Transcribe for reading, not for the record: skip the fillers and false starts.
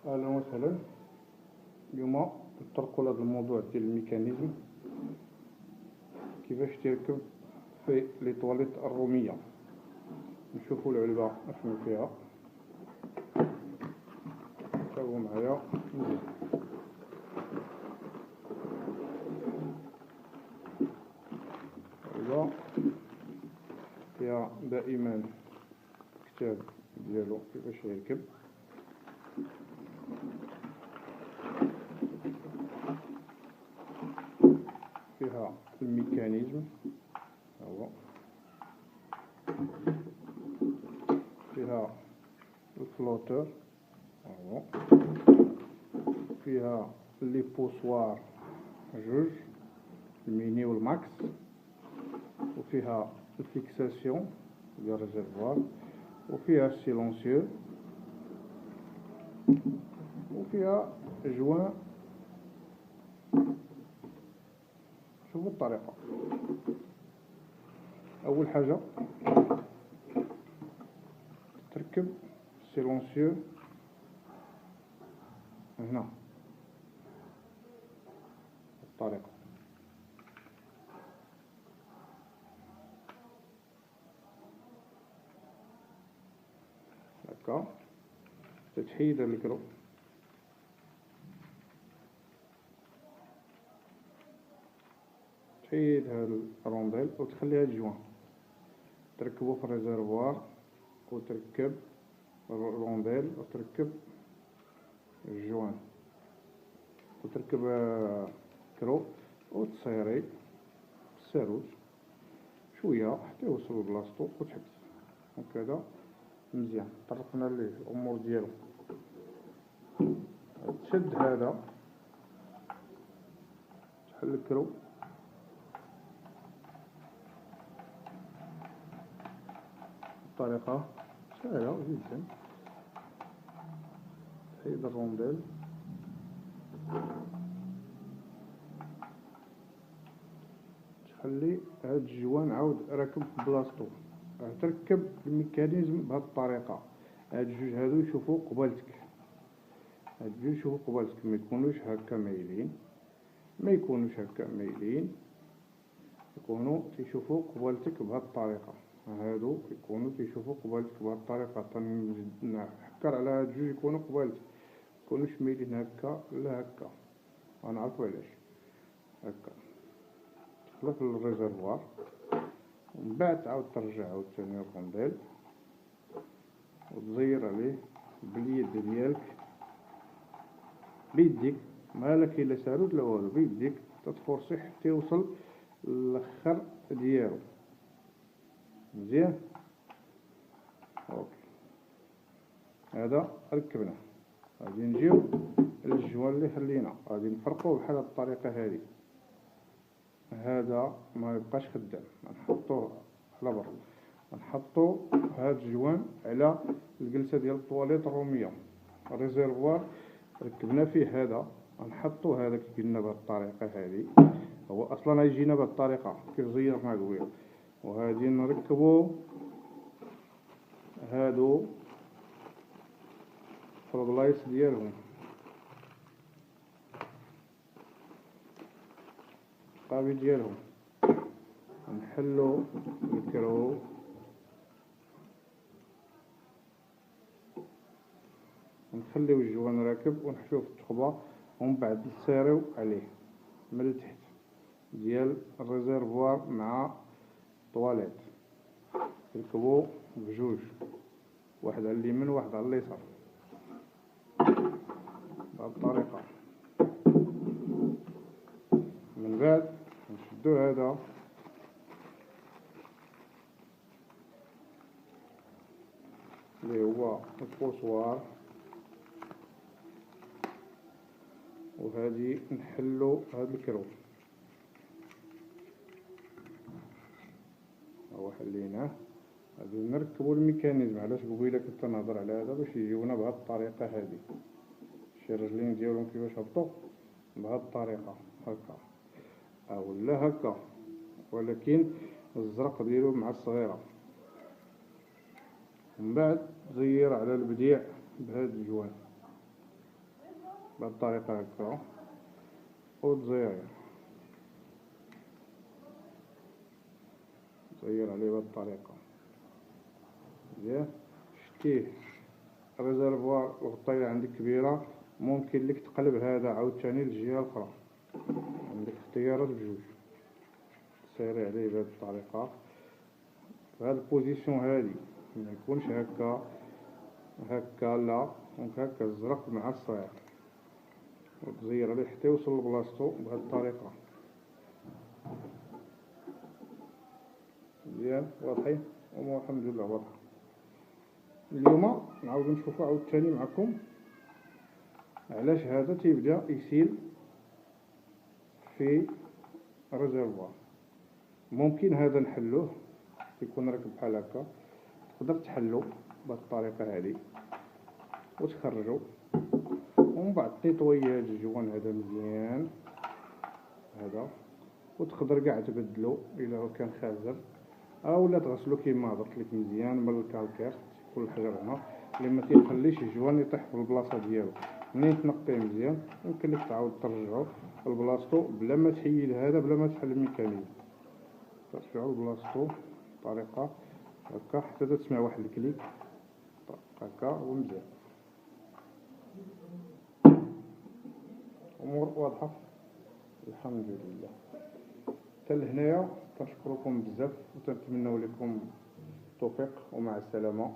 اهلا وسهلا. اليوم نطرقوا لهذا الموضوع ديال الميكانيزم، كيفاش تركب في لي طواليت الروميه. نشوفوا العلبه اشنو فيها، تابعوا معايا مزيان. العلبه فيها دائما كتاب ديالو كيفاش يركب، فيها الميكانيزم، هو فيها الفلوتر، هو فيها لي بوسوار جوج، الميني والماكس، وفيها الفيكساسيون ديال الريزرفوار، وفيها السيلونسيو، وفيها جوان. شوفوا الطريقة. أول حاجة تركب السيلونسيو هنا بالطريقة، هكا. تحيد الميكرو، تحيد هاد الرونديل وتخلي هاد الجوان، تركبو في الريزرفوار وتركب الرونديل وتركب الجوان وتركب كرو وتصيري الساروج شوية حتى يوصل لبلاصتو وتحبس هكذا مزيان. طرقنا ليه الأمور ديالو. تشد هذا، تحل الكرو، بطريقة سهلة جدا. تحيد الرونديل، تخلي هاد الجوان عاود راكب في بلاصتو. تركب الميكانيزم بهاد الطريقة. هاد الجوج هادو يشوفوا قبالتك، هاد الجوج يشوفوا قبالتك، ما يكونوش هكا مايلين، ما يكونوش هكا مايلين، يكونوا تيشوفوا قبالتك بهاد الطريقة. هادو يكونوا تيشوفوا قبالتك بهاد الطريقة. تنحكر على هاد الجوج يكونوا قبالتك، ميكونوش مايلين هكا لا هكا، غنعرفو علاش. هكا تخلط الريزرفوار، ومن بعد تعاود ترجع عاوتاني الرونديل وتزير عليه باليد ديالك، بيديك، مالا كاين لا ساروت لا والو، بيديك تتفرصي حتى يوصل للخر ديالو مزيان. اوكي، هذا ركبنا. غادي نجيو للجوان اللي خلينا، غادي نفرقوه بحال هاد الطريقة هادي. هذا ما يبقاش خدام، نحطوه على برا، نحطو هاد الجوان على الجلسة ديال الطواليت الرومية. الريزرفوار ركبنا فيه هذا، نحطو هذا كي قلنا بهاد الطريقة هادي. هو اصلا غيجينا بهاد الطريقة كيف زيرنا قبيل. وهادي نركبو هادو في البلايص ديالهم، القابي ديالهم. نحلو الكرو ونخليو الجوان راكب ونحشوه في التخبة، ومن بعد نسيريو عليه من التحت ديال الريزرفوار مع الطواليت. نركبو بجوج، واحد على اليمين وواحد على اليسار بهاد الطريقة. من بعد نشدو هذا اللي هو البوسوار، وهادي نحلو هاد الكرو. هو حليناه. غادي نركبو الميكانيزم. علاش قبيله كنت نهضر على هذا؟ باش يجيونا بهاد الطريقة هادي. شي الرجلين ديالهم كيفاش هبطوا بهاد الطريقة هكا، اولا هكا، ولكن الزرق ديالو مع الصغيرة. ومن بعد زير على البديع بهاد الجوان. بهاد الطريقة هكا وتزير عليه بهاد الطريقة مزيان. شتيه الريزرفوار الغطاية عندك كبيرة، ممكن لك تقلب هذا عاوتاني للجهة الأخرى، عندك اختيارات بجوج. تسيري عليه بهاد الطريقة فهاد البوزيسيون هادي، ميكونش هكا لا، دونك هكا الزرق مع الصغير، وتزير عليه حتى يوصل لبلاصتو بهاد الطريقة. مزيان واضحين؟ الأمور الحمد لله واضحة. اليوم نعاودو نشوفو عاوتاني معكم علاش هذا تيبدا يسيل في الريزرفوار. ممكن هذا نحلوه، يكون راكب بحال هكا، تقدر تحلو بهاد الطريقة هادي وتخرجو، ومن بعد تيطوي هاد الجوان هذا مزيان هذا، وتقدر كاع تبدلو إلا هو كان خازر، اولا تغسلو كيما هضرت لك مزيان من الكالكير كل الحجر هنا اللي ما تيخليش الجوان يطيح في البلاصه ديالو. منين تنقيه مزيان يمكن لك تعاود ترجعو لبلاصتو بلا ما تحيد هذا، بلا ما تحل الميكانيزم، ترجعو لبلاصتو بطريقه هكا حتى تسمع واحد الكليك هكا ومزيان. امور واضحه الحمد لله. حتى لهنايا كنشكركم بزاف وتنتمنوا لكم التوفيق ومع السلامه.